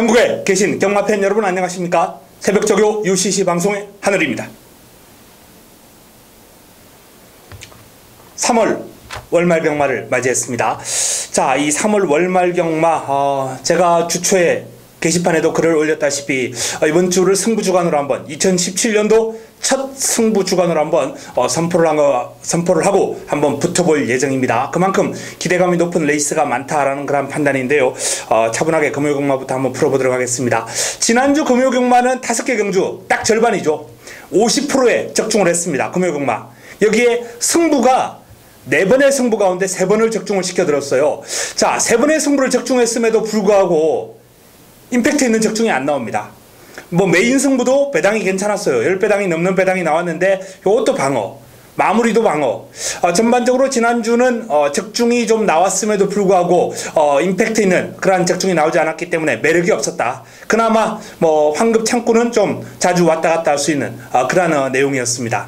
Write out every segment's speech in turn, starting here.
전국에 계신 경마팬 여러분 안녕하십니까? 새벽저교 UCC 방송의 하늘입니다. 3월 월말 경마를 맞이했습니다. 자, 이 3월 월말 경마 제가 주초에 게시판에도 글을 올렸다시피 이번 주를 승부주간으로 한번 2017년도 첫 승부주간으로 한번 선포를 하고 한번 붙어볼 예정입니다. 그만큼 기대감이 높은 레이스가 많다라는 그런 판단인데요. 차분하게 금요경마부터 한번 풀어보도록 하겠습니다. 지난주 금요경마는 5개 경주 딱 절반이죠. 50%에 적중을 했습니다. 금요경마. 여기에 승부가 4번의 승부 가운데 3번을 적중을 시켜드렸어요. 자, 3번의 승부를 적중했음에도 불구하고 임팩트 있는 적중이 안 나옵니다. 뭐 메인 승부도 배당이 괜찮았어요. 10배당이 넘는 배당이 나왔는데 요것도 방어, 마무리도 방어. 전반적으로 지난주는 적중이 좀 나왔음에도 불구하고 임팩트 있는 그러한 적중이 나오지 않았기 때문에 매력이 없었다. 그나마 뭐 황급 창구는 좀 자주 왔다 갔다 할 수 있는 그러한 내용이었습니다.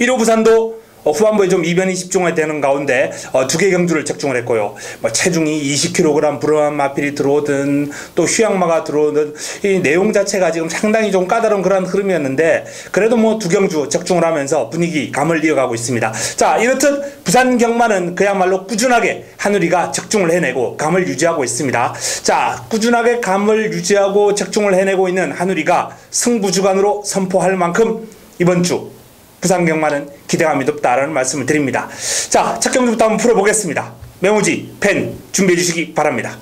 1호 부산도 후반부에 좀 이변이 집중되는 가운데 2개 경주를 적중을 했고요. 뭐 체중이 20kg 불어난 마필이 들어오든 또 휴양마가 들어오든 이 내용 자체가 지금 상당히 좀 까다로운 그런 흐름이었는데 그래도 뭐 2경주 적중을 하면서 분위기 감을 이어가고 있습니다. 자, 이렇듯 부산 경마는 그야말로 꾸준하게 한우리가 적중을 해내고 감을 유지하고 있습니다. 자, 꾸준하게 감을 유지하고 적중을 해내고 있는 한우리가 승부주간으로 선포할 만큼 이번 주 부산 경마는 기대감이 높다라는 말씀을 드립니다. 자, 첫 경주부터 한번 풀어보겠습니다. 메모지, 펜 준비해 주시기 바랍니다.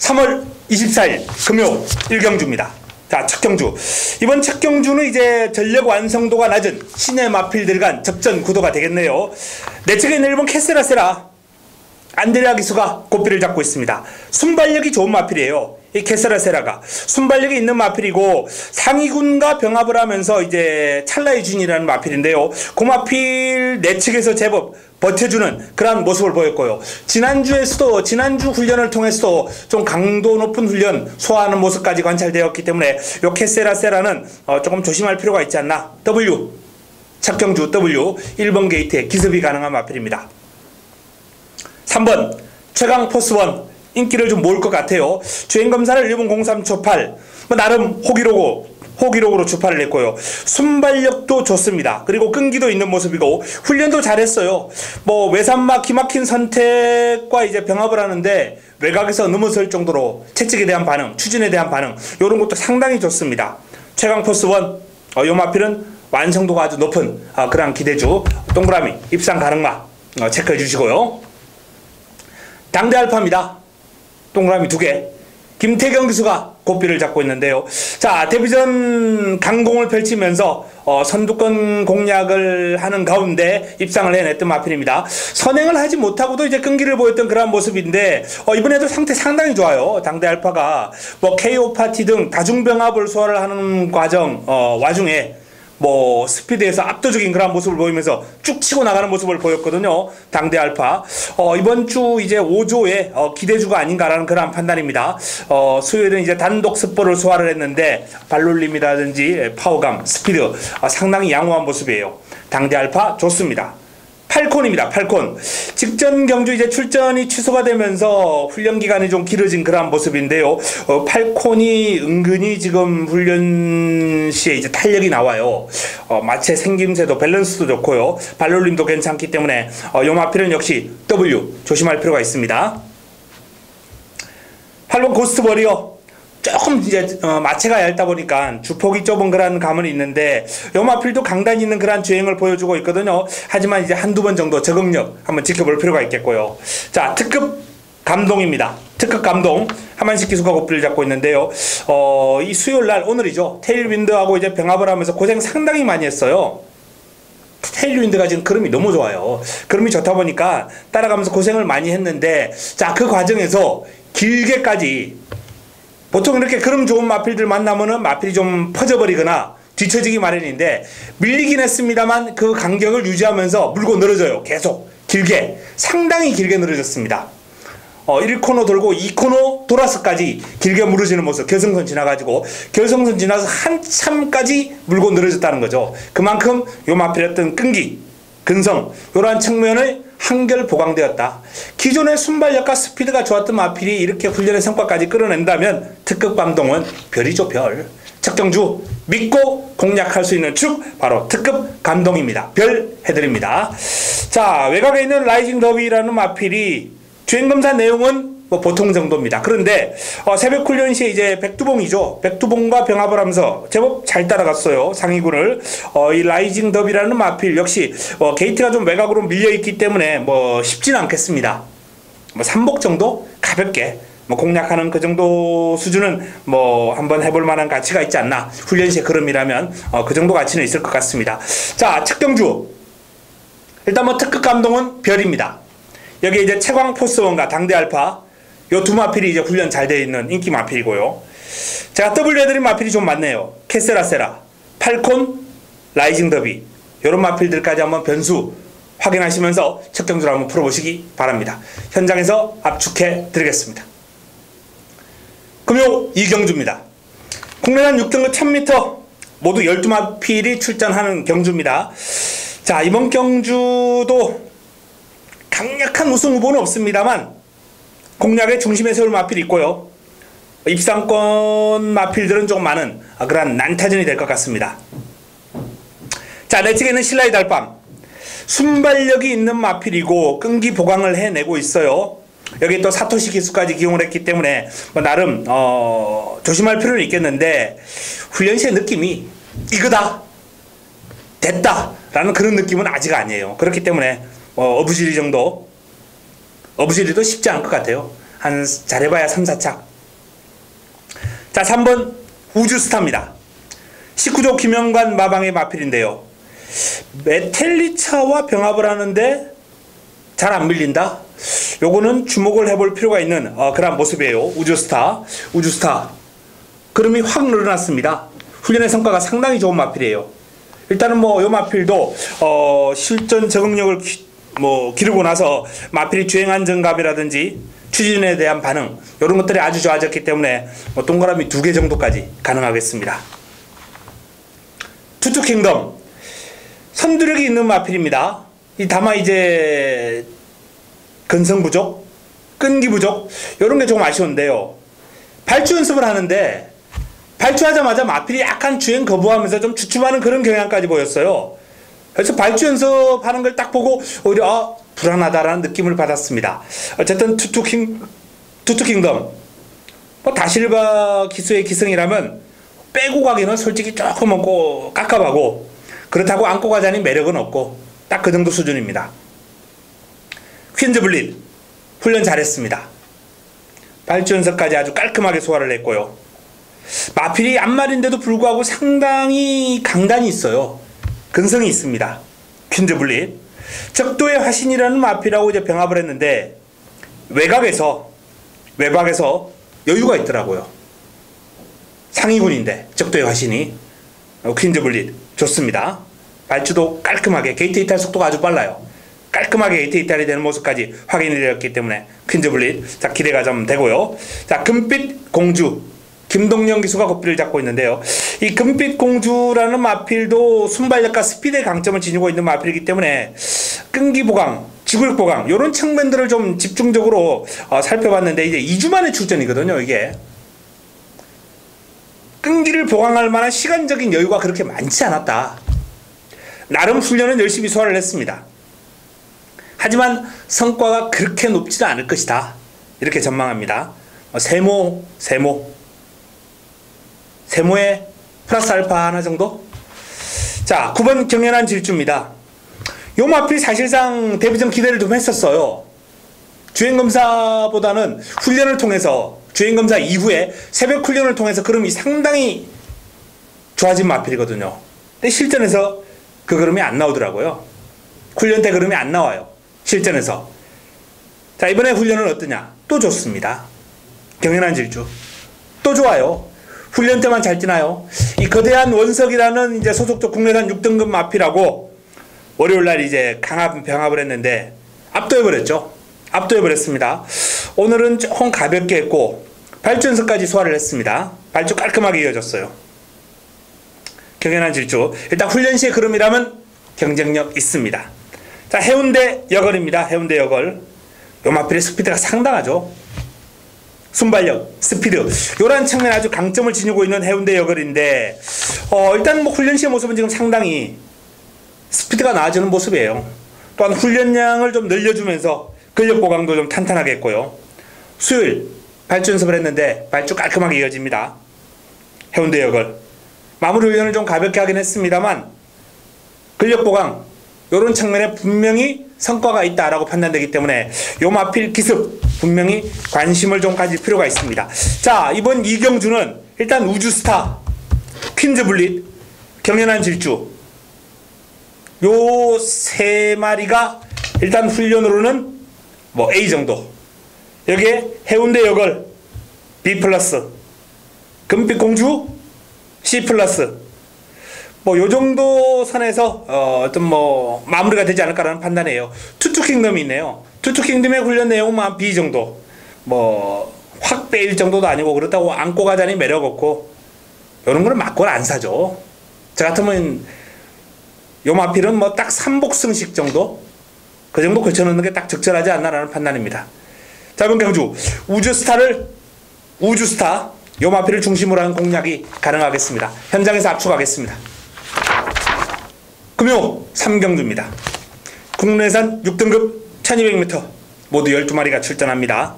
(3월 24일) 금요 1경주입니다. 자, 첫 경주. 이번 첫 경주는 이제 전력 완성도가 낮은 신의 마필들 간 접전 구도가 되겠네요. 내 측에 있는 1번 캐세라세라 안드레아 기수가 고삐를 잡고 있습니다. 순발력이 좋은 마필이에요. 이 캐세라세라가 순발력이 있는 마필이고 상위군과 병합을 하면서 이제 찰나의 준이라는 마필인데요. 그 마필 내측에서 제법 버텨주는 그런 모습을 보였고요. 지난주 훈련을 통해서도 좀 강도 높은 훈련 소화하는 모습까지 관찰되었기 때문에 요 캐세라세라는 조금 조심할 필요가 있지 않나. W 첫 경주 W 1번 게이트에 기습이 가능한 마필입니다. 3번 최강 포스원 인기를 좀 모을 것 같아요. 주행검사를 1번 03초팔 나름 호기록으로 주파를 냈고요. 순발력도 좋습니다. 그리고 끈기도 있는 모습이고 훈련도 잘했어요. 뭐 외산마 기막힌 선택과 이제 병합을 하는데 외곽에서 넘어설 정도로 채찍에 대한 반응, 추진에 대한 반응 이런 것도 상당히 좋습니다. 최강 포스원 요 마필은 완성도가 아주 높은 그런 기대주. 동그라미 입상 가능마 체크해 주시고요. 당대 알파입니다. 동그라미 2개. 김태경 기수가 고삐를 잡고 있는데요. 자, 데뷔전 강공을 펼치면서 선두권 공략을 하는 가운데 입상을 해냈던 마필입니다. 선행을 하지 못하고도 이제 끈기를 보였던 그런 모습인데 이번에도 상태 상당히 좋아요. 당대 알파가 뭐 KO 파티 등 다중병합을 소화를 하는 와중에 뭐 스피드에서 압도적인 그런 모습을 보이면서 쭉 치고 나가는 모습을 보였거든요. 당대 알파. 이번 주 이제 5조의 기대주가 아닌가라는 그런 판단입니다. 수요일은 이제 단독 스포를 소화를 했는데 발놀림이라든지 파워감, 스피드 상당히 양호한 모습이에요. 당대 알파 좋습니다. 팔콘입니다. 팔콘. 직전 경주 이제 출전이 취소가 되면서 훈련 기간이 좀 길어진 그런 모습인데요. 팔콘이 은근히 지금 훈련 시에 이제 탄력이 나와요. 마체 생김새도 밸런스도 좋고요. 발놀림도 괜찮기 때문에 요 마필은 역시 W 조심할 필요가 있습니다. 8번 고스트 워리어. 조금 이제 마체가 얇다 보니까 주폭이 좁은 그런 감은 있는데 요 마필도 강단 있는 그런 주행을 보여주고 있거든요. 하지만 이제 한두 번 정도 적응력 한번 지켜볼 필요가 있겠고요. 자, 특급 감동입니다. 특급 감동 하만식 기수가 고삐를 잡고 있는데요. 이 수요일날 오늘이죠. 테일윈드하고 이제 병합을 하면서 고생 상당히 많이 했어요. 테일윈드가 지금 그름이 너무 좋아요. 그름이 좋다 보니까 따라가면서 고생을 많이 했는데 자, 그 과정에서 길게까지 보통 이렇게 그럼 좋은 마필들 만나면은 마필이 좀 퍼져버리거나 뒤처지기 마련인데 밀리긴 했습니다만 그 간격을 유지하면서 물고 늘어져요. 계속 길게 상당히 길게 늘어졌습니다. 1코너 돌고 2코너 돌아서까지 길게 무너지는 모습, 결승선 지나가지고 결승선 지나서 한참까지 물고 늘어졌다는 거죠. 그만큼 요 마필의 어떤 끈기, 근성, 이러한 측면을 한결 보강되었다. 기존의 순발력과 스피드가 좋았던 마필이 이렇게 훈련의 성과까지 끌어낸다면 특급 감동은 별이죠, 별. 측정주 믿고 공략할 수 있는 축 바로 특급 감동입니다. 별 해드립니다. 자, 외곽에 있는 라이징 더비라는 마필이 주행검사 내용은 뭐 보통 정도입니다. 그런데 새벽 훈련 시에 이제 백두봉이죠. 백두봉과 병합을 하면서 제법 잘 따라갔어요. 상위군을. 이 라이징 더비라는 마필 역시 게이트가 좀 외곽으로 밀려있기 때문에 뭐 쉽지는 않겠습니다. 뭐 3복 정도 가볍게 뭐 공략하는 그 정도 수준은 뭐 한번 해볼 만한 가치가 있지 않나. 훈련시의 걸음이라면 그 정도 가치는 있을 것 같습니다. 자, 측정주 일단 뭐 특급 감동은 별입니다. 여기 이제 채광 포스원과 당대 알파 요 두 마필이 이제 훈련 잘 되어 있는 인기 마필이고요. 제가 W 해드린 마필이 좀 많네요. 캐세라세라, 팔콘, 라이징 더비 요런 마필들까지 한번 변수 확인하시면서 측정주를 한번 풀어보시기 바랍니다. 현장에서 압축해 드리겠습니다. 금요 이경주입니다. 국내단 6등급 1000m 모두 12마필이 출전하는 경주입니다. 자, 이번 경주도 강력한 우승 후보는 없습니다만 공략의 중심에 세울 마필이 있고요. 입상권 마필들은 조금 많은 그런 난타전이 될 것 같습니다. 자, 내 측에는 신라의 달밤 순발력이 있는 마필이고 끈기 보강을 해내고 있어요. 여기 또 사토시 기수까지 기용을 했기 때문에 뭐 나름 조심할 필요는 있겠는데 훈련시의 느낌이 이거다 됐다 라는 그런 느낌은 아직 아니에요. 그렇기 때문에 어부지리 정도, 어부지리도 쉽지 않을 것 같아요. 한 잘해봐야 3, 4착. 자, 3번 우주스타입니다. 19조 김영관 마방의 마필인데요. 메텔리차와 병합을 하는데 잘 안 밀린다? 요거는 주목을 해볼 필요가 있는 그런 모습이에요. 우주스타 그름이 확 늘어났습니다. 훈련의 성과가 상당히 좋은 마필이에요. 일단은 뭐 요 마필도 실전 적응력을 기르고 나서 마필이 주행 안정감이라든지 추진에 대한 반응 이런 것들이 아주 좋아졌기 때문에 뭐 동그라미 2개 정도까지 가능하겠습니다. 투투킹덤 선두력이 있는 마필입니다. 다만 이제 근성 부족, 끈기 부족 이런 게 조금 아쉬운데요. 발주 연습을 하는데 발주하자마자 마필이 약간 주행 거부하면서 좀 주춤하는 그런 경향까지 보였어요. 그래서 발주 연습하는 걸 딱 보고 오히려 불안하다라는 느낌을 받았습니다. 어쨌든 투투킹덤 뭐 다실바 기수의 기승이라면 빼고 가기는 솔직히 조금 깝깝하고 그렇다고 안고 가자니 매력은 없고 딱 그 정도 수준입니다. 퀸즈블릿 훈련 잘했습니다. 발주 연습까지 아주 깔끔하게 소화를 했고요. 마필이 앞말인데도 불구하고 상당히 강단이 있어요. 근성이 있습니다. 퀸즈블릿 적도의 화신이라는 마필하고 이제 병합을 했는데 외곽에서 여유가 있더라고요. 상위군인데 적도의 화신이 퀸즈블릿 좋습니다. 발주도 깔끔하게 게이트 이탈 속도가 아주 빨라요. 깔끔하게 게이트 이탈이 되는 모습까지 확인이 되었기 때문에 퀸즈블릿 자 기대가 좀 되고요. 자, 금빛 공주 김동영 기수가 고삐를 잡고 있는데요. 이 금빛 공주라는 마필도 순발력과 스피드의 강점을 지니고 있는 마필이기 때문에 끈기 보강, 지구력 보강 이런 측면들을 좀 집중적으로 살펴봤는데 이제 2주 만에 출전이거든요. 이게 끈기를 보강할 만한 시간적인 여유가 그렇게 많지 않았다. 나름 훈련은 열심히 소화를 했습니다. 하지만 성과가 그렇게 높지는 않을 것이다. 이렇게 전망합니다. 세모에 플러스 알파 하나 정도? 자, 9번 경연한 질주입니다. 요 마필 사실상 데뷔전 기대를 좀 했었어요. 주행검사보다는 훈련을 통해서 주행검사 이후에 새벽 훈련을 통해서 그름이 상당히 좋아진 마필이거든요. 근데 실전에서 그 그름이 안 나오더라고요. 훈련 때 그름이 안 나와요. 실전에서. 자, 이번에 훈련은 어떠냐? 또 좋습니다. 경연한 질주. 또 좋아요. 훈련 때만 잘 뛰나요? 이 거대한 원석이라는 이제 소속적 국내단 6등급 마필하고 월요일 날 이제 병합을 했는데 압도해버렸죠. 압도해버렸습니다. 오늘은 조금 가볍게 했고 발주연습까지 소화를 했습니다. 발주 깔끔하게 이어졌어요. 경연한 질주. 일단 훈련 시의 흐름이라면 경쟁력 있습니다. 자, 해운대 여걸입니다. 해운대 여걸. 요 마필의 스피드가 상당하죠. 순발력, 스피드, 요런 측면에 아주 강점을 지니고 있는 해운대 여걸인데, 일단 뭐 훈련 시의 모습은 지금 상당히 스피드가 나아지는 모습이에요. 또한 훈련량을 좀 늘려주면서 근력 보강도 좀 탄탄하게 했고요. 수요일 발주 연습을 했는데 발주 깔끔하게 이어집니다. 해운대 여걸. 마무리 훈련을 좀 가볍게 하긴 했습니다만 근력 보강 요런 측면에 분명히 성과가 있다라고 판단되기 때문에 요 마필 기습 분명히 관심을 좀 가질 필요가 있습니다. 자, 이번 이경주는 일단 우주스타, 퀸즈블릿, 경연한 질주 요 세 마리가 일단 훈련으로는 뭐 A 정도, 여기에 해운대 여걸 B+, 금빛 공주 C+, 뭐 요 정도 선에서 어떤 뭐 마무리가 되지 않을까라는 판단이에요. 투투킹덤이 있네요. 투투킹덤의 훈련 내용만 B 정도, 뭐 확 빼일 정도도 아니고 그렇다고 안고 가자니 매력 없고 요런 거는 맞고는 안 사죠. 저 같으면 요 마필은 뭐 딱 3복승식 정도, 그 정도 걸쳐놓는 게 딱 적절하지 않나라는 판단입니다. 자, 이번 경주 우주스타 요 마필을 중심으로 한 공략이 가능하겠습니다. 현장에서 압축하겠습니다. 금요 3경주입니다. 국내산 6등급 1200m 모두 12마리가 출전합니다.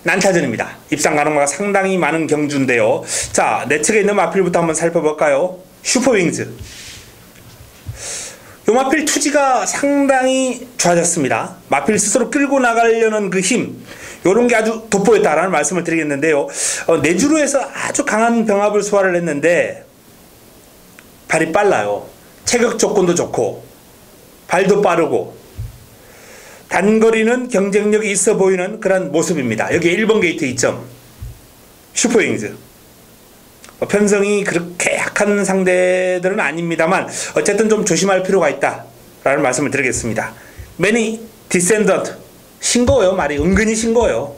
난타전입니다. 입상 가능마가 상당히 많은 경주인데요. 자, 내 측에 있는 마필부터 한번 살펴볼까요? 슈퍼윙즈. 요 마필 투지가 상당히 좋아졌습니다. 마필 스스로 끌고 나가려는 그 힘, 요런 게 아주 돋보였다라는 말씀을 드리겠는데요. 내주로에서 아주 강한 병합을 소화를 했는데 발이 빨라요. 체격 조건도 좋고 발도 빠르고 단거리는 경쟁력이 있어 보이는 그런 모습입니다. 여기 1번 게이트 2점 슈퍼윙즈. 편성이 그렇게 약한 상대들은 아닙니다만 어쨌든 좀 조심할 필요가 있다라는 말씀을 드리겠습니다. 매니 디센던트 싱거워요. 말이 은근히 싱거워요.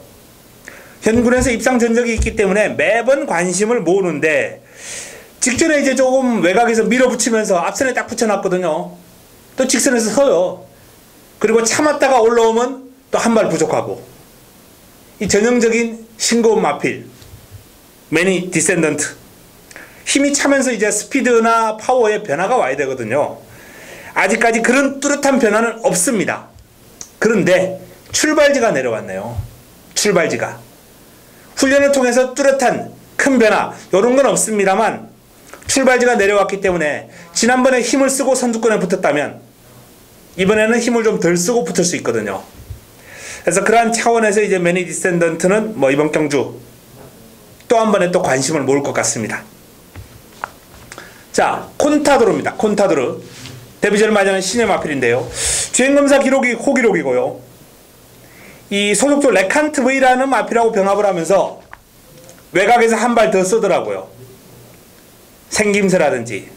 현군에서 입상 전적이 있기 때문에 매번 관심을 모으는데 직전에 이제 조금 외곽에서 밀어붙이면서 앞선에 딱 붙여놨거든요. 또 직선에서 서요. 그리고 참았다가 올라오면 또 한 발 부족하고. 이 전형적인 싱거운 마필 매니 디센던트. 힘이 차면서 이제 스피드나 파워에 변화가 와야 되거든요. 아직까지 그런 뚜렷한 변화는 없습니다. 그런데 출발지가 내려왔네요. 출발지가. 훈련을 통해서 뚜렷한 큰 변화 이런 건 없습니다만 출발지가 내려왔기 때문에 지난번에 힘을 쓰고 선두권에 붙었다면 이번에는 힘을 좀 덜 쓰고 붙을 수 있거든요. 그래서 그러한 차원에서 이제 매니 디센던트는 뭐 이번 경주 또 한 번에 또 관심을 모을 것 같습니다. 자, 콘타도르입니다. 콘타도르. 데뷔전을 맞이하는 신의 마필인데요. 주행검사 기록이 호기록이고요. 이 소속조 레칸트 V라는 마필하고 병합을 하면서 외곽에서 한 발 더 쓰더라고요. 생김새라든지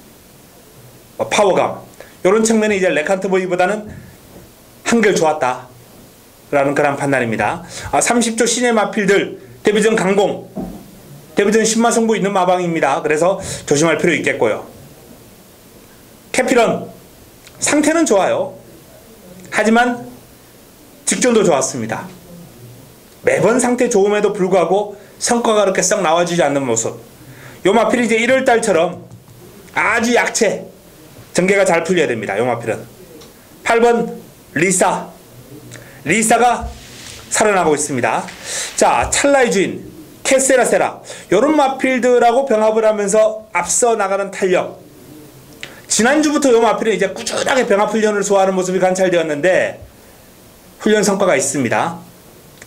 파워감 이런 측면이 이제 레칸트 V보다는 한결 좋았다 라는 그런 판단입니다. 30조 신의 마필들 데뷔전 강공, 데뷔전 신마승부 있는 마방입니다. 그래서 조심할 필요 있겠고요. 캐피런 상태는 좋아요. 하지만 직전도 좋았습니다. 매번 상태 좋음에도 불구하고 성과가 그렇게 썩 나와주지 않는 모습. 요 마필이 이제 1월달처럼 아주 약체 전개가 잘 풀려야 됩니다. 요 마필은 8번 리사가 살아나고 있습니다. 자, 찰나의 주인 캐세라세라 요런 마필들하고 병합을 하면서 앞서 나가는 탄력. 지난주부터 요 마필은 이제 꾸준하게 병합 훈련을 소화하는 모습이 관찰되었는데 훈련 성과가 있습니다.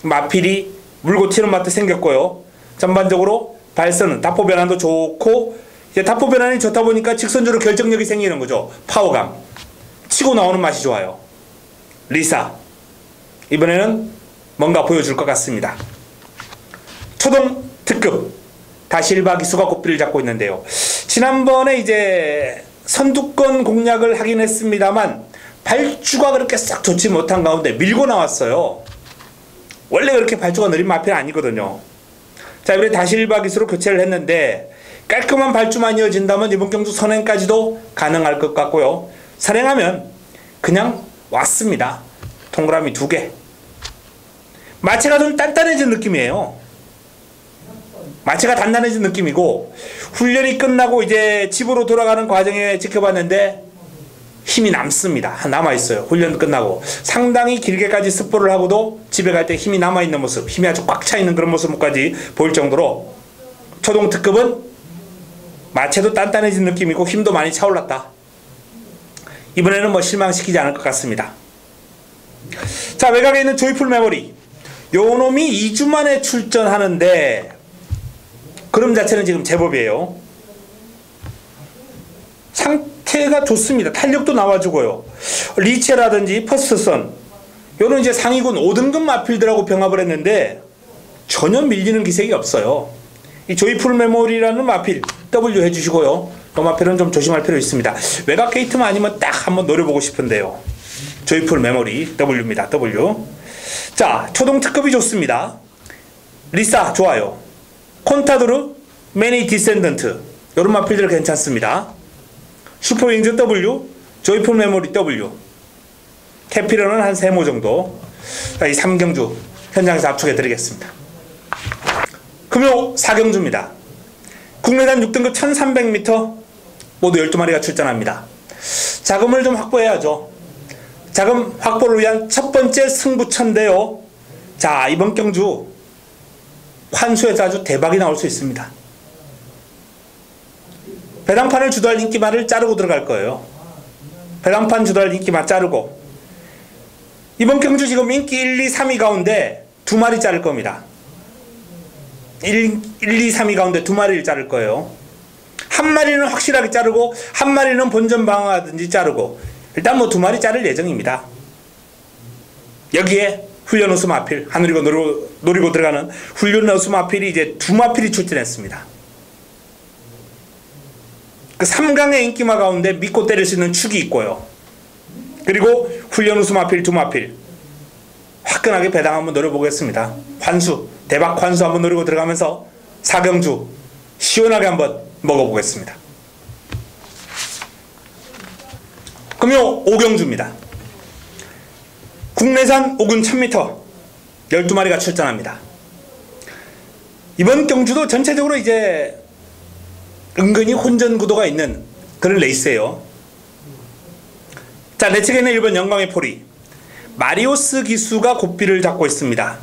마필이 물고 튀는 맛도 생겼고요. 전반적으로 발선은 다포 변환도 좋고 이제 다포 변환이 좋다 보니까 직선적으로 결정력이 생기는 거죠. 파워감. 치고 나오는 맛이 좋아요. 리사. 이번에는 뭔가 보여줄 것 같습니다. 초동 특급. 다시 1박 2수가 꽃비를 잡고 있는데요. 지난번에 이제 선두권 공략을 하긴 했습니다만 발주가 그렇게 싹 좋지 못한 가운데 밀고 나왔어요. 원래 그렇게 발주가 느린 마필은 아니거든요. 자, 이번에 다시 1박 2수로 교체를 했는데 깔끔한 발주만 이어진다면 이번 경주 선행까지도 가능할 것 같고요. 선행하면 그냥 왔습니다. 동그라미 2개. 마체가 좀 단단해진 느낌이에요. 마체가 단단해진 느낌이고, 훈련이 끝나고 이제 집으로 돌아가는 과정에 지켜봤는데 힘이 남습니다. 남아있어요. 훈련 끝나고 상당히 길게까지 습보를 하고도 집에 갈 때 힘이 남아있는 모습, 힘이 아주 꽉 차있는 그런 모습까지 보일 정도로 초동 특급은 마체도 단단해진 느낌이고 힘도 많이 차올랐다. 이번에는 뭐 실망시키지 않을 것 같습니다. 자, 외곽에 있는 조이풀 메모리, 요 놈이 2주 만에 출전하는데 그럼 자체는 지금 제법이에요. 상태가 좋습니다. 탄력도 나와주고요. 리체라든지 퍼스트선, 요런 이제 상위군 5등급 마필들하고 병합을 했는데 전혀 밀리는 기색이 없어요. 이 조이풀 메모리라는 마필 W 해주시고요. 이 마필은 좀 조심할 필요 있습니다. 외곽 게이트만 아니면 딱 한번 노려보고 싶은데요. 조이풀 메모리 W입니다. W. 자, 초동 특급이 좋습니다. 리사 좋아요. 콘타두르, 매니 디센던트, 요런 마필들 괜찮습니다. 슈퍼윙즈 W, 조이풀 메모리 W, 캐피런은 한 3모 정도. 자, 이 3경주 현장에서 압축해 드리겠습니다. 금요 4경주입니다. 국내단 6등급 1300m 모두 12마리가 출전합니다. 자금을 좀 확보해야죠. 자금 확보를 위한 첫 번째 승부처인데요. 자, 이번 경주 환수에서 아주 대박이 나올 수 있습니다. 배당판을 주도할 인기말을 자르고 들어갈 거예요. 배당판 주도할 인기말 자르고, 이번 경주 지금 인기 1, 2, 3위 가운데 2마리 자를 겁니다. 1, 2, 3위 가운데 2마리를 자를 거예요. 한 마리는 확실하게 자르고 한 마리는 본전 방어하든지 자르고, 일단 뭐 2마리 자를 예정입니다. 여기에 훈련 우수 마필, 하늘이고 노리고 들어가는 훈련 우수 마필이 이제 2마필이 출전했습니다. 그 3강의 인기마 가운데 믿고 때릴 수 있는 축이 있고요. 그리고 훈련 우수 마필 2마필 화끈하게 배당 한번 노려보겠습니다. 환수, 대박 환수 한번 노리고 들어가면서 4경주 시원하게 한번 먹어보겠습니다. 금요 5경주입니다. 국내산 5군 1000m 12마리가 출전합니다. 이번 경주도 전체적으로 이제 은근히 혼전 구도가 있는 그런 레이스예요. 자, 내 측에 있는 1번 영광의 포리, 마리오스 기수가 고삐를 잡고 있습니다.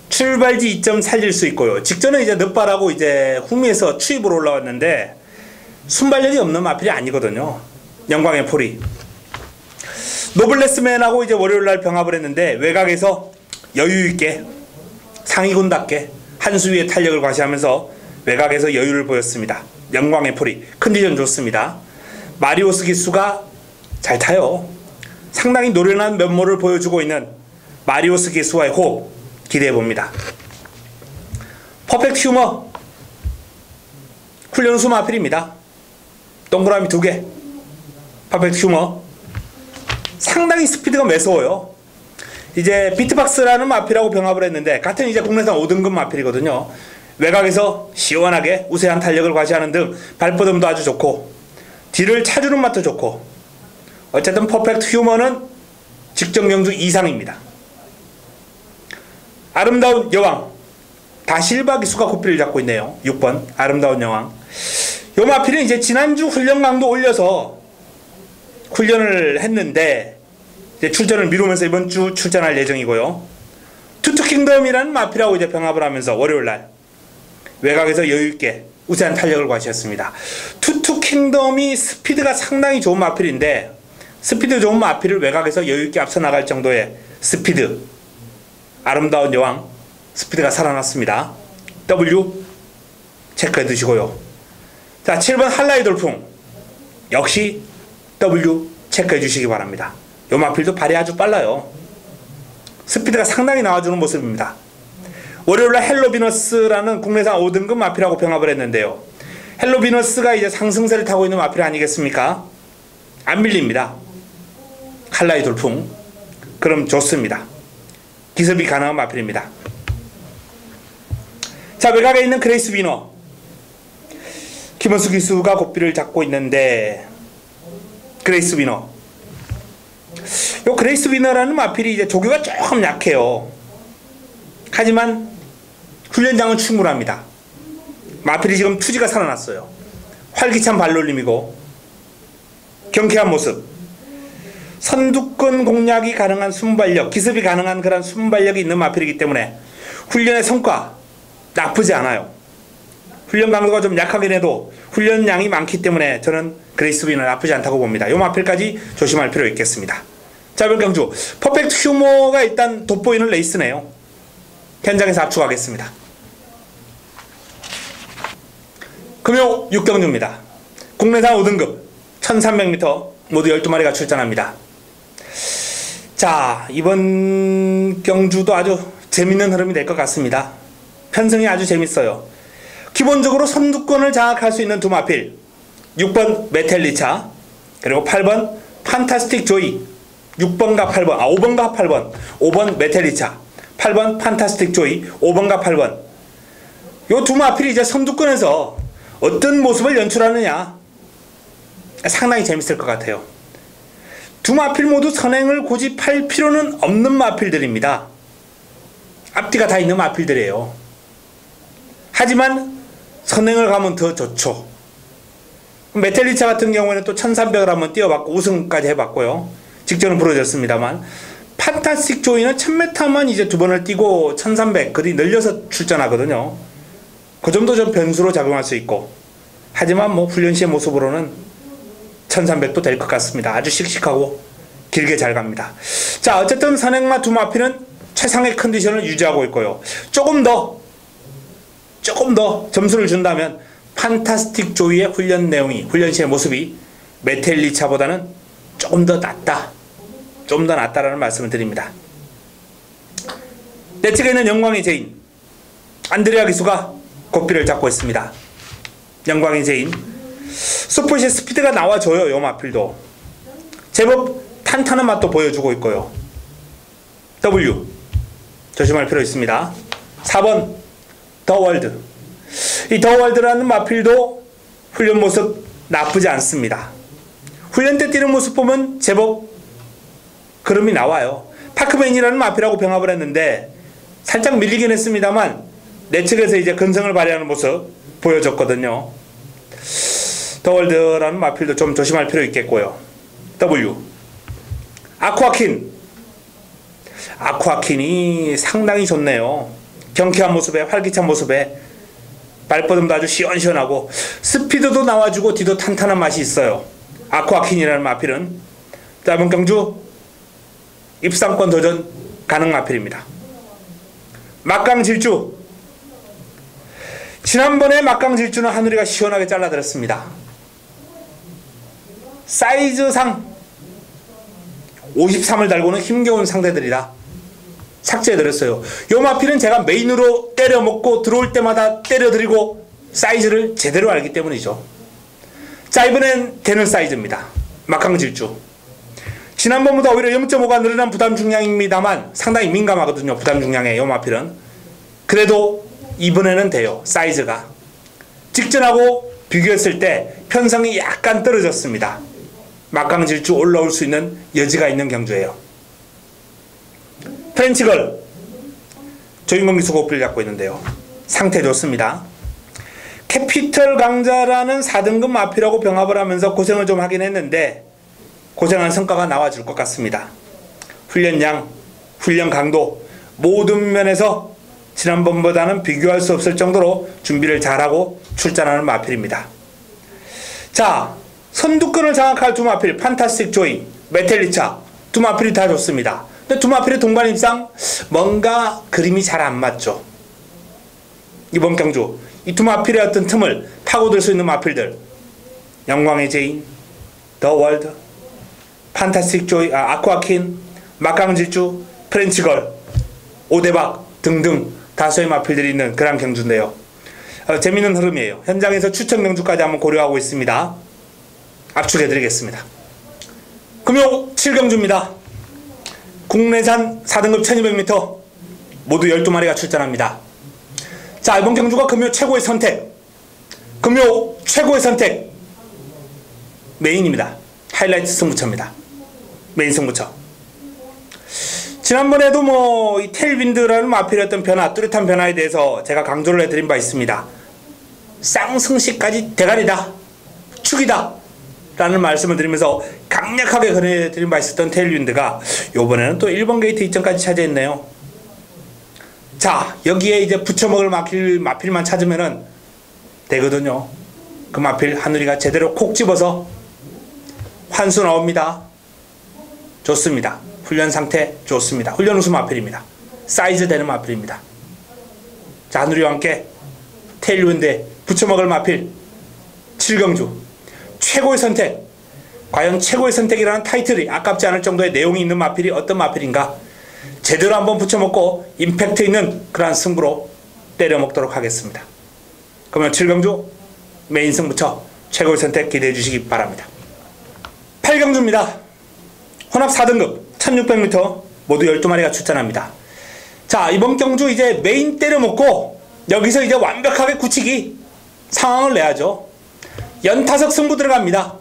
출발지 2점 살릴 수 있고요. 직전에 이제 늦발하고 이제 후미에서 추입으로 올라왔는데 순발력이 없는 마필이 아니거든요. 영광의 포리. 노블레스맨하고 이제 월요일날 병합을 했는데 외곽에서 여유있게 상위군답게 한 수위의 탄력을 과시하면서 외곽에서 여유를 보였습니다. 영광의 포리 컨디션 좋습니다. 마리오스 기수가 잘 타요. 상당히 노련한 면모를 보여주고 있는 마리오스 기수와의 호흡 기대해봅니다. 퍼펙트 휴머 훈련수 마필입니다. 동그라미 2개. 퍼펙트 휴머 상당히 스피드가 매서워요. 이제 비트박스라는 마필하고 병합을 했는데 같은 이제 국내산 5등급 마필이거든요. 외곽에서 시원하게 우세한 탄력을 과시하는 등 발뻗음도 아주 좋고 뒤를 차주는 맛도 좋고, 어쨌든 퍼펙트 휴머는 직전 경주 이상입니다. 아름다운 여왕, 다시 1박 2수가 고삐를 잡고 있네요. 6번 아름다운 여왕. 요 마필은 이제 지난주 훈련 강도 올려서 훈련을 했는데 이제 출전을 미루면서 이번 주 출전할 예정이고요. 투투킹덤이라는 마필하고 이제 병합을 하면서 월요일날 외곽에서 여유있게 우세한 탄력을 과시했습니다. 투투킹덤이 스피드가 상당히 좋은 마필인데 스피드 좋은 마필을 외곽에서 여유있게 앞서 나갈 정도의 스피드, 아름다운 여왕 스피드가 살아났습니다. W 체크해 두시고요. 자, 7번 한라이 돌풍 역시 W 체크해 주시기 바랍니다. 요 마필도 발이 아주 빨라요. 스피드가 상당히 나와주는 모습입니다. 월요일날 헬로비너스라는 국내산 5등급 마필하고 병합을 했는데요. 헬로비너스가 이제 상승세를 타고 있는 마필 아니겠습니까? 안 밀립니다. 한라이 돌풍 그럼 좋습니다. 기습이 가능한 마필입니다. 자, 외곽에 있는 그레이스 위너. 김원수 기수가 고삐를 잡고 있는데, 그레이스 위너. 요 그레이스 위너라는 마필이 이제 조교가 조금 약해요. 하지만 훈련장은 충분합니다. 마필이 지금 투지가 살아났어요. 활기찬 발놀림이고 경쾌한 모습, 선두권 공략이 가능한 순발력, 기습이 가능한 그런 순발력이 있는 마필이기 때문에 훈련의 성과 나쁘지 않아요. 훈련 강도가 좀 약하긴 해도 훈련량이 많기 때문에 저는 그레이스 위너 나쁘지 않다고 봅니다. 요 마필까지 조심할 필요 있겠습니다. 자, 병경주 퍼펙트 휴머가 일단 돋보이는 레이스네요. 현장에서 압축하겠습니다. 금요 6경주입니다. 국내산 5등급 1300m 모두 12마리가 출전합니다. 자, 이번 경주도 아주 재밌는 흐름이 될 것 같습니다. 편승이 아주 재밌어요. 기본적으로 선두권을 장악할 수 있는 두 마필, 6번 메텔리차 그리고 8번 판타스틱 조이. 6번과 8번, 5번과 8번, 5번 메텔리차, 8번 판타스틱 조이, 5번과 8번. 요 두 마필이 이제 선두권에서 어떤 모습을 연출하느냐 상당히 재밌을 것 같아요. 두 마필 모두 선행을 고집할 필요는 없는 마필들입니다. 앞뒤가 다 있는 마필들이에요. 하지만 선행을 가면 더 좋죠. 메텔리차 같은 경우에는 또 1300을 한번 뛰어봤고 우승까지 해봤고요. 직전은 부러졌습니다만, 판타스틱 조이는 1000m만 이제 두 번을 뛰고 1300 그리 늘려서 출전하거든요. 그 정도 좀 변수로 작용할 수 있고, 하지만 뭐 훈련 시의 모습으로는 1300도 될 것 같습니다. 아주 씩씩하고 길게 잘 갑니다. 자, 어쨌든 선행마 두 마필은 최상의 컨디션을 유지하고 있고요. 조금 더 점수를 준다면 판타스틱 조이의 훈련 내용이, 훈련 시의 모습이 메텔리차보다는 조금 더 낫다라는 말씀을 드립니다. 내 측에 있는 영광의 제인 안드레아 기수가 고삐를 잡고 있습니다. 영광의 제인 스포시 스피드가 나와줘요. 요 마필도 제법 탄탄한 맛도 보여주고 있고요. W 조심할 필요 있습니다. 4번 더 월드. 이 더 월드라는 마필도 훈련 모습 나쁘지 않습니다. 훈련 때 뛰는 모습 보면 제법 그름이 나와요. 파크맨이라는 마필하고 병합을 했는데 살짝 밀리긴 했습니다만 내측에서 이제 근성을 발휘하는 모습 보여줬거든요. 더월드라는 마필도 좀 조심할 필요 있겠고요. W 아쿠아킨이 상당히 좋네요. 경쾌한 모습에 활기찬 모습에 발버듬도 아주 시원시원하고 스피드도 나와주고 뒤도 탄탄한 맛이 있어요. 아쿠아킨이라는 마필은 짧은 경주 입상권 도전 가능 마필입니다. 막강질주. 지난번에 막강질주는 하늘이가 시원하게 잘라들었습니다. 사이즈상 53을 달고는 힘겨운 상대들이라 삭제해드렸어요. 요 마필은 제가 메인으로 때려먹고 들어올 때마다 때려드리고 사이즈를 제대로 알기 때문이죠. 자, 이번엔 되는 사이즈입니다. 막강질주. 지난번보다 오히려 0.5가 늘어난 부담 중량입니다만 상당히 민감하거든요. 부담 중량에 요 마필은. 그래도 이번에는 돼요. 사이즈가. 직전하고 비교했을 때 편성이 약간 떨어졌습니다. 막강질주 올라올 수 있는 여지가 있는 경주예요. 프렌치걸 조인공 기수 고삐를 잡고 있는데요. 상태 좋습니다. 캐피털 강자라는 4등급 마필하고 병합을 하면서 고생을 좀 하긴 했는데 고생한 성과가 나와줄 것 같습니다. 훈련량, 훈련 강도 모든 면에서 지난번보다는 비교할 수 없을 정도로 준비를 잘하고 출전하는 마필입니다. 자, 선두권을 장악할 두 마필 판타스틱 조이, 메텔리차 두 마필이 다 좋습니다. 근데 두 마필의 동반 입상 뭔가 그림이 잘 안 맞죠. 이번 경주 이 두 마필의 어떤 틈을 파고들 수 있는 마필들, 영광의 제인, 더 월드, 판타스틱 조이, 아쿠아킨, 막강질주, 프렌치걸, 오대박 등등 다수의 마필들이 있는 그런 경주인데요. 재밌는 흐름이에요. 현장에서 추천 경주까지 한번 고려하고 있습니다. 압축해드리겠습니다. 금요 7경주입니다. 국내산 4등급 1200m 모두 12마리가 출전합니다. 자, 이번 경주가 금요 최고의 선택, 금요 최고의 선택 메인입니다. 하이라이트 승부처입니다. 메인 승부처. 지난번에도 뭐 이 테일윈드라는 마필의 어떤 변화, 뚜렷한 변화에 대해서 제가 강조를 해드린 바 있습니다. 쌍승시까지 대가리다, 축이다 라는 말씀을 드리면서 강력하게 권해드린 바 있었던 테일윈드가 요번에는 또 1번 게이트 이점까지 차지했네요. 자, 여기에 이제 붙여먹을 마필만 찾으면은 되거든요. 그 마필 하늘이가 제대로 콕 집어서 환수 나옵니다. 좋습니다. 훈련 상태 좋습니다. 훈련 우수 마필입니다. 사이즈 되는 마필입니다. 자, 하늘이와 함께 테일윈드에 붙여먹을 마필 7경주 최고의 선택. 과연 최고의 선택이라는 타이틀이 아깝지 않을 정도의 내용이 있는 마필이 어떤 마필인가, 제대로 한번 붙여먹고 임팩트 있는 그러한 승부로 때려먹도록 하겠습니다. 그러면 7경주 메인 승부처 최고의 선택 기대해 주시기 바랍니다. 8경주입니다. 혼합 4등급 1600m 모두 12마리가 출전합니다. 자, 이번 경주 이제 메인 때려먹고 여기서 이제 완벽하게 굳히기 상황을 내야죠. 연타석 승부 들어갑니다.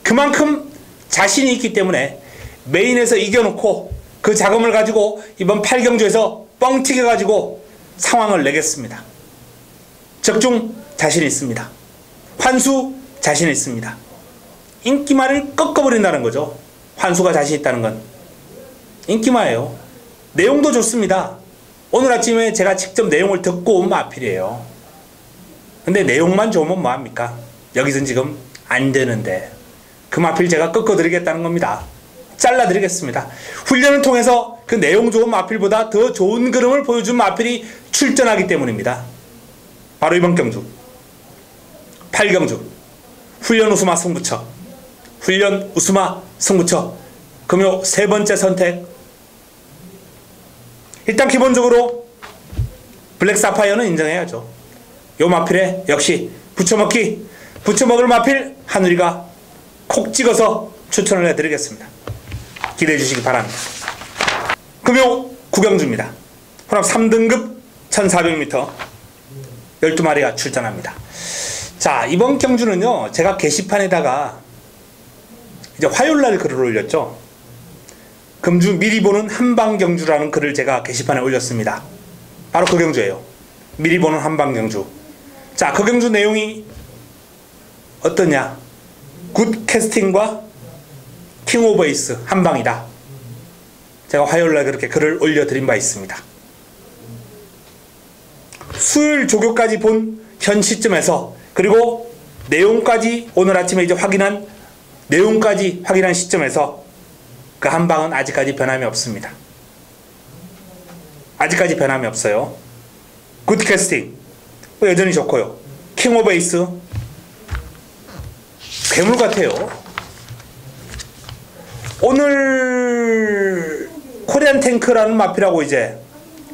그만큼 자신이 있기 때문에 메인에서 이겨놓고 그 자금을 가지고 이번 8경주에서 뻥튀겨 가지고 상황을 내겠습니다. 적중 자신 있습니다. 환수 자신 있습니다. 인기마를 꺾어버린다는 거죠. 환수가 자신 있다는 건 인기마예요. 내용도 좋습니다. 오늘 아침에 제가 직접 내용을 듣고 온 마필이에요. 근데 내용만 좋으면 뭐합니까? 여기선 지금 안 되는데 그 마필 제가 꺾어드리겠다는 겁니다. 잘라드리겠습니다. 훈련을 통해서 그 내용 좋은 마필보다 더 좋은 그림을 보여준 마필이 출전하기 때문입니다. 바로 이번 경주 8경주 훈련 우수마 승부처, 훈련 우수마 승부처 금요 세 번째 선택. 일단 기본적으로 블랙 사파이어는 인정해야죠. 요 마필에 역시 붙여먹을 마필 하늘이가 콕 찍어서 추천을 해드리겠습니다. 기대해 주시기 바랍니다. 금요 9경주입니다. 혼합 3등급 1400m 12마리가 출전합니다. 자, 이번 경주는요, 제가 게시판에다가 이제 화요일날 글을 올렸죠. 금주 미리 보는 한방경주라는 글을 제가 게시판에 올렸습니다. 바로 그 경주예요. 미리 보는 한방경주. 자, 그 경주 내용이 어떠냐? 굿 캐스팅과 킹 오브 에이스 한방이다. 제가 화요일날 그렇게 글을 올려드린 바 있습니다. 수요일 조교까지 본 현 시점에서, 그리고 내용까지 오늘 아침에 이제 확인한 내용까지 확인한 시점에서 그 한방은 아직까지 변함이 없습니다. 아직까지 변함이 없어요. 굿 캐스팅 여전히 좋고요. 킹 오브 에이스 괴물 같아요. 오늘 코리안 탱크라는 마필하고 이제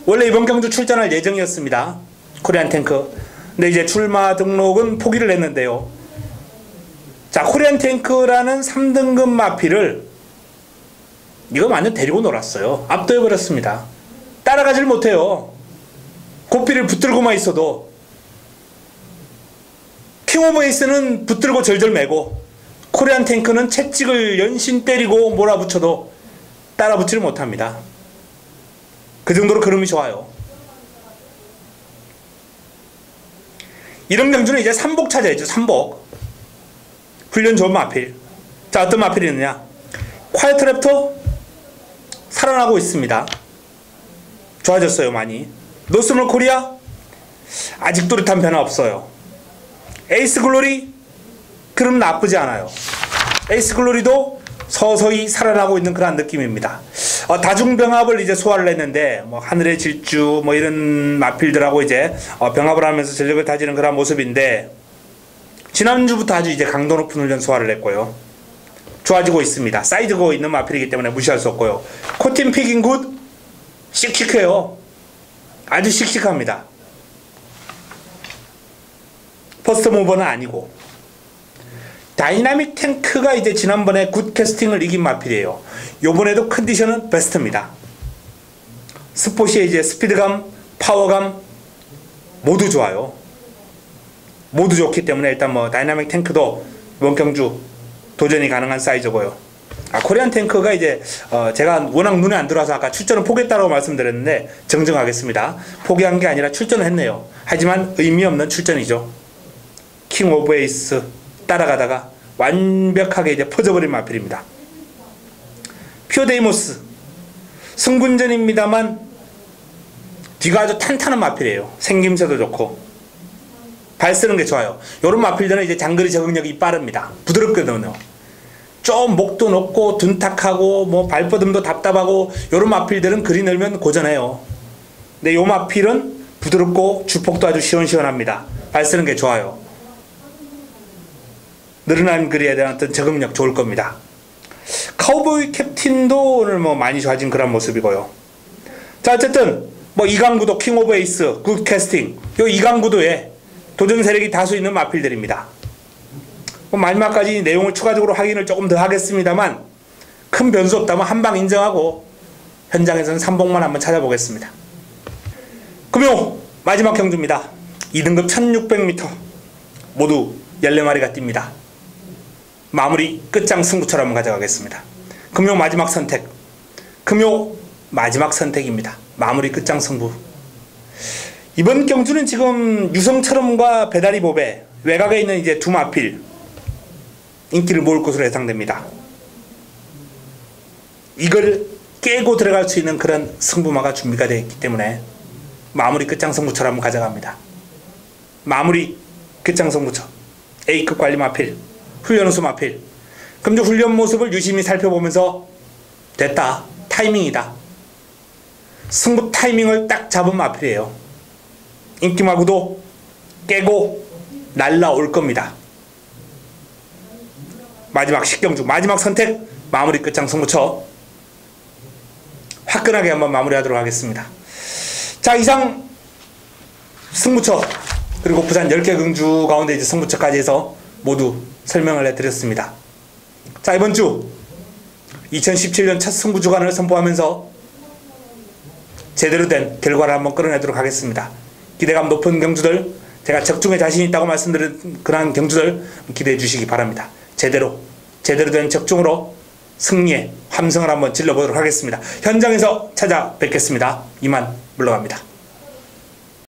원래 이번 경주 출전할 예정이었습니다. 코리안 탱크. 근데 이제 출마 등록은 포기를 했는데요. 자, 코리안 탱크라는 3등급 마필을 이거 완전 데리고 놀았어요. 압도해버렸습니다. 따라가질 못해요. 고삐를 붙들고만 있어도. 킹 오브 에이스는 붙들고 절절 매고, 코리안 탱크는 채찍을 연신 때리고 몰아붙여도 따라붙지를 못합니다. 그 정도로 그름이 좋아요. 이런 경주는 이제 삼복 찾아야죠. 삼복. 훈련 좋은 마필. 자, 어떤 마필이 있느냐? 콰이트 랩터 살아나고 있습니다. 좋아졌어요, 많이. 노스몰 코리아 아직 또렷한 변화 없어요. 에이스 글로리 그럼 나쁘지 않아요. 에이스 글로리도 서서히 살아나고 있는 그런 느낌입니다. 다중병합을 이제 소화를 했는데, 뭐 하늘의 질주 뭐 이런 마필들하고 이제 병합을 하면서 전력을 다지는 그런 모습인데, 지난주부터 아주 이제 강도 높은 훈련 소화를 했고요. 좋아지고 있습니다. 사이즈고 있는 마필이기 때문에 무시할 수 없고요. 코틴 피깅 굿 씩씩해요. 아주 씩씩합니다. 퍼스트 모버는 아니고. 다이나믹 탱크가 이제 지난번에 굿 캐스팅을 이긴 마필이에요. 요번에도 컨디션은 베스트입니다. 스포시의 이제 스피드감, 파워감 모두 좋아요. 모두 좋기 때문에 일단 뭐 다이나믹 탱크도 이번 경주 도전이 가능한 사이즈고요. 코리안 탱크가 이제 제가 워낙 눈에 안 들어와서 아까 출전을 포기했다고 말씀드렸는데 정정하겠습니다. 포기한 게 아니라 출전을 했네요. 하지만 의미 없는 출전이죠. 킹 오브 에이스 따라가다가 완벽하게 이제 퍼져버린 마필입니다. 퓨어데이모스 승군전입니다만 뒤가 아주 탄탄한 마필이에요. 생김새도 좋고 발 쓰는 게 좋아요. 요런 마필들은 이제 장거리 적응력이 빠릅니다. 부드럽거든요. 좀 목도 높고 둔탁하고 뭐 발버듬도 답답하고 요런 마필들은 그리 늘면 고전해요. 근데 요 마필은 부드럽고 주폭도 아주 시원시원합니다. 발 쓰는 게 좋아요. 늘어난 거리에 대한 어떤 적응력 좋을 겁니다. 카우보이 캡틴도 오늘 뭐 많이 좋아진 그런 모습이고요. 자, 어쨌든 뭐 이강구도 킹 오브 에이스 굿 캐스팅, 요 이강구도에 도전 세력이 다수 있는 마필들입니다. 마지막까지 내용을 추가적으로 확인을 조금 더 하겠습니다만 큰 변수 없다면 한방 인정하고 현장에서는 삼봉만 한번 찾아보겠습니다. 금요 마지막 경주입니다. 2등급 1600m 모두 14마리가 뜁니다. 마무리 끝장 승부처럼 한번 가져가겠습니다. 금요 마지막 선택, 금요 마지막 선택입니다. 마무리 끝장 승부. 이번 경주는 지금 유성철음과 배다리 보배 외곽에 있는 이제 두 마필 인기를 모을 것으로 예상됩니다. 이걸 깨고 들어갈 수 있는 그런 승부마가 준비가 되어 있기 때문에 마무리 끝장 승부처럼 한번 가져갑니다. 마무리 끝장 승부처 A급 관리 마필, 훈련우수 마필. 금주 훈련 모습을 유심히 살펴보면서 됐다, 타이밍이다, 승부 타이밍을 딱 잡은 마필이에요. 인기마구도 깨고 날라올 겁니다. 마지막 식경주 마지막 선택 마무리 끝장 승부처 화끈하게 한번 마무리하도록 하겠습니다. 자, 이상 승부처 그리고 부산 10개 경주 가운데 이제 승부처까지 해서 모두 설명을 해드렸습니다. 자, 이번 주 2017년 첫 승부 주간을 선포하면서 제대로 된 결과를 한번 끌어내도록 하겠습니다. 기대감 높은 경주들, 제가 적중에 자신 있다고 말씀드린 그러한 경주들 기대해 주시기 바랍니다. 제대로 된 적중으로 승리의 함성을 한번 질러보도록 하겠습니다. 현장에서 찾아뵙겠습니다. 이만 물러갑니다.